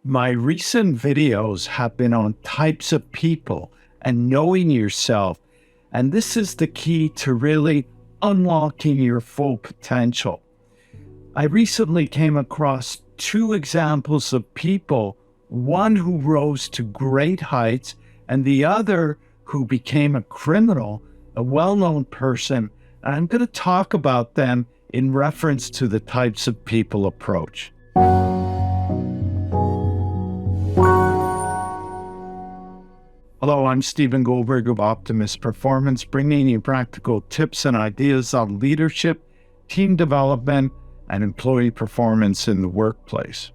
My recent videos have been on types of people and knowing yourself, and this is the key to really unlocking your full potential. I recently came across two examples of people, one who rose to great heights and the other who became a criminal, a well-known person. And I'm going to talk about them in reference to the types of people approach. Hello, I'm Stephen Goldberg of Optimist Performance, bringing you practical tips and ideas on leadership, team development, and employee performance in the workplace.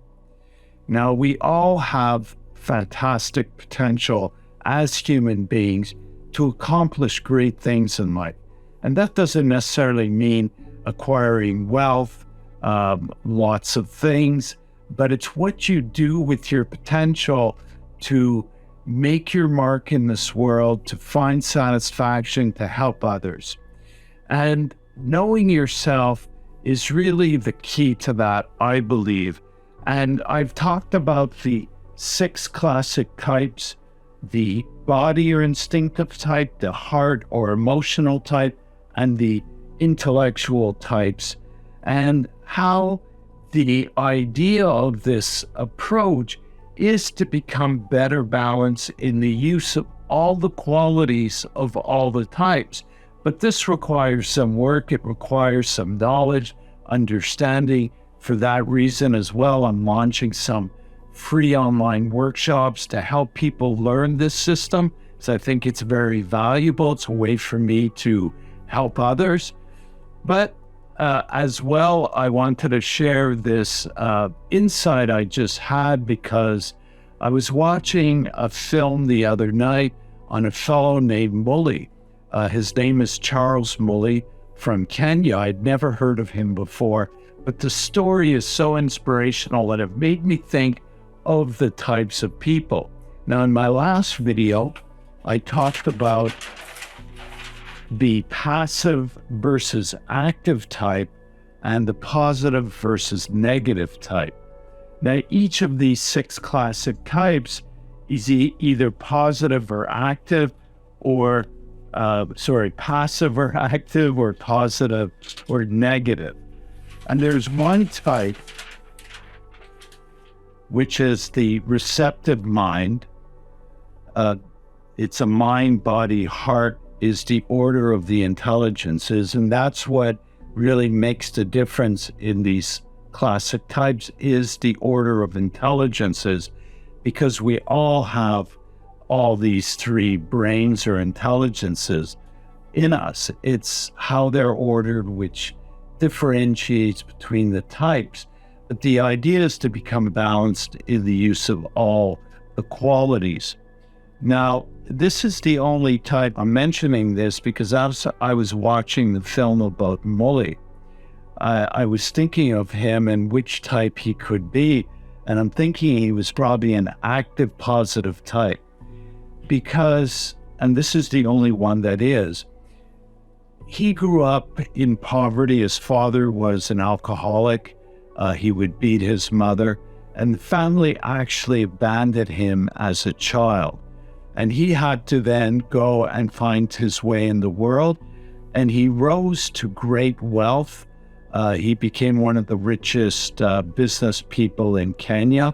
Now, we all have fantastic potential as human beings to accomplish great things in life. And that doesn't necessarily mean acquiring wealth, lots of things, but it's what you do with your potential to make your mark in this world, to find satisfaction, to help others. And knowing yourself is really the key to that, I believe. And I've talked about the 6 classic types: the body or instinctive type, the heart or emotional type, and the intellectual types, and how the idea of this approach is to become better balanced in the use of all the qualities of all the types. But this requires some work, it requires some knowledge, understanding. For that reason as well, I'm launching some free online workshops to help people learn this system, because I think it's very valuable. It's a way for me to help others. But as well, I wanted to share this insight I just had, because I was watching a film the other night on a fellow named Mully. His name is Charles Mully from Kenya. I'd never heard of him before, but the story is so inspirational that it made me think of the types of people. Now, in my last video, I talked about the passive versus active type and the positive versus negative type. Now, each of these 6 classic types is either positive or active, or passive or active, or positive or negative. And there's one type, which is the receptive mind. It's a mind, body, heart is the order of the intelligences, and that's what really makes the difference in these classic types, is the order of intelligences, because we all have all these 3 brains or intelligences in us. It's how they're ordered which differentiates between the types. But the idea is to become balanced in the use of all the qualities. Now, this is the only type. I'm mentioning this because as I was watching the film about Mully, I was thinking of him and which type he could be. And I'm thinking he was probably an active positive type, because, and this is the only one that is, he grew up in poverty. His father was an alcoholic. He would beat his mother, and the family actually abandoned him as a child. And he had to then go and find his way in the world. And he rose to great wealth. He became one of the richest business people in Kenya,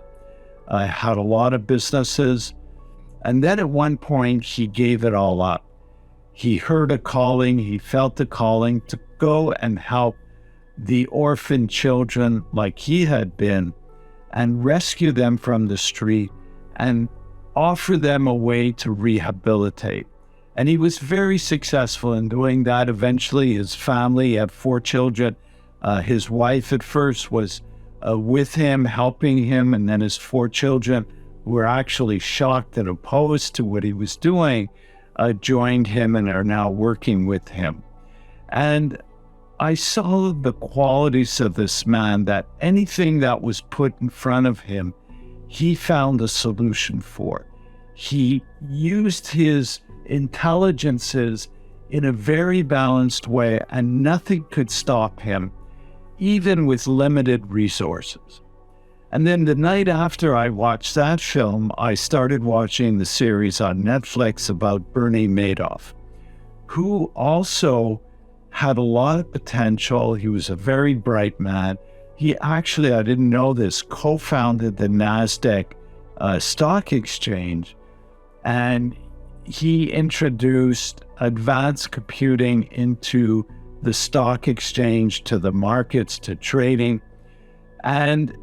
had a lot of businesses. And then at one point, he gave it all up. He heard a calling, he felt a calling to go and help the orphan children like he had been, and rescue them from the street and offer them a way to rehabilitate. And he was very successful in doing that. Eventually, his family had 4 children. His wife at first was with him, helping him, and then his 4 children, who were actually shocked and opposed to what he was doing, joined him and are now working with him. And I saw the qualities of this man, that anything that was put in front of him, he found a solution for. He used his intelligences in a very balanced way, and nothing could stop him, even with limited resources. And then the night after I watched that film, I started watching the series on Netflix about Bernie Madoff, who also had a lot of potential. He was a very bright man. He actually, I didn't know this, co-founded the NASDAQ stock exchange, and he introduced advanced computing into the stock exchange, to the markets, to trading. And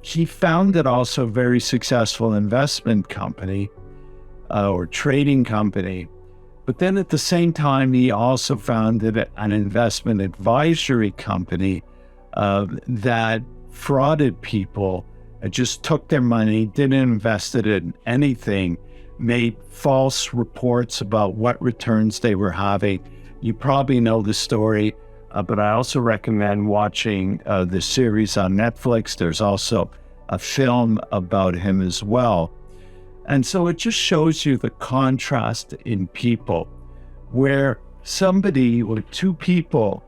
he founded also a very successful investment company or trading company. But then at the same time, he also founded an investment advisory company that frauded people, just took their money, didn't invest it in anything, made false reports about what returns they were having. You probably know the story, but I also recommend watching the series on Netflix. There's also a film about him as well. And so it just shows you the contrast in people, where somebody or two people,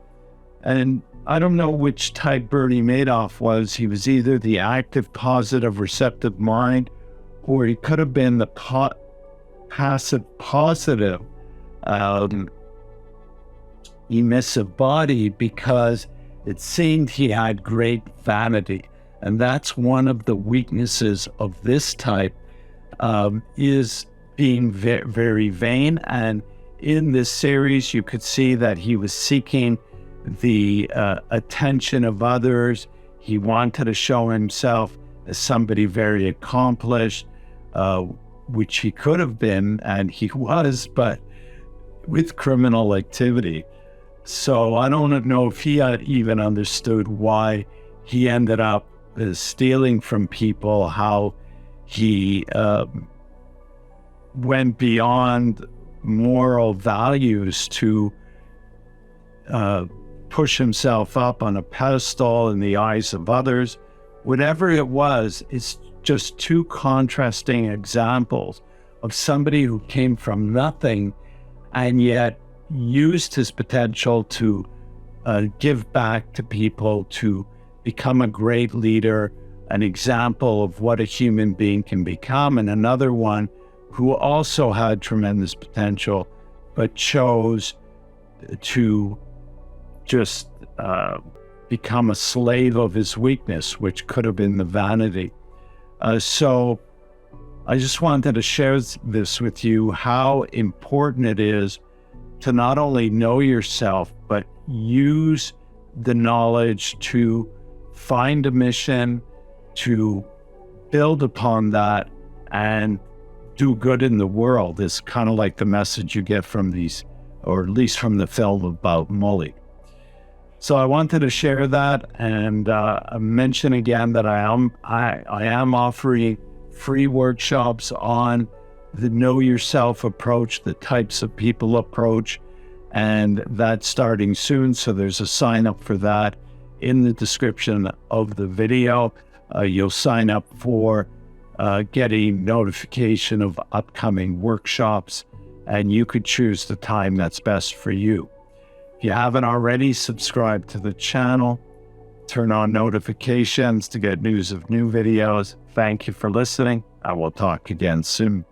and I don't know which type Bernie Madoff was. He was either the active, positive, receptive mind, or he could have been the passive, positive, emissive body, because it seemed he had great vanity. And that's one of the weaknesses of this type, is being very vain. And in this series, you could see that he was seeking the attention of others. He wanted to show himself as somebody very accomplished, which he could have been, and he was, but with criminal activity. So I don't know if he had even understood why he ended up stealing from people, how he went beyond moral values to push himself up on a pedestal in the eyes of others. Whatever it was, it's just two contrasting examples of somebody who came from nothing and yet used his potential to give back to people, to become a great leader, an example of what a human being can become, and another one who also had tremendous potential, but chose to just become a slave of his weakness, which could have been the vanity. So I just wanted to share this with you, how important it is to not only know yourself, but use the knowledge to find a mission, to build upon that, and do good in the world. Is kind of like the message you get from these, or at least from the film about Mully. So I wanted to share that, and mention again that I am offering free workshops on the Know Yourself approach, the types of people approach, and that's starting soon. So there's a sign up for that in the description of the video. You'll sign up for getting notification of upcoming workshops, and you could choose the time that's best for you. If you haven't already, subscribe to the channel, turn on notifications to get news of new videos. Thank you for listening. I will talk again soon.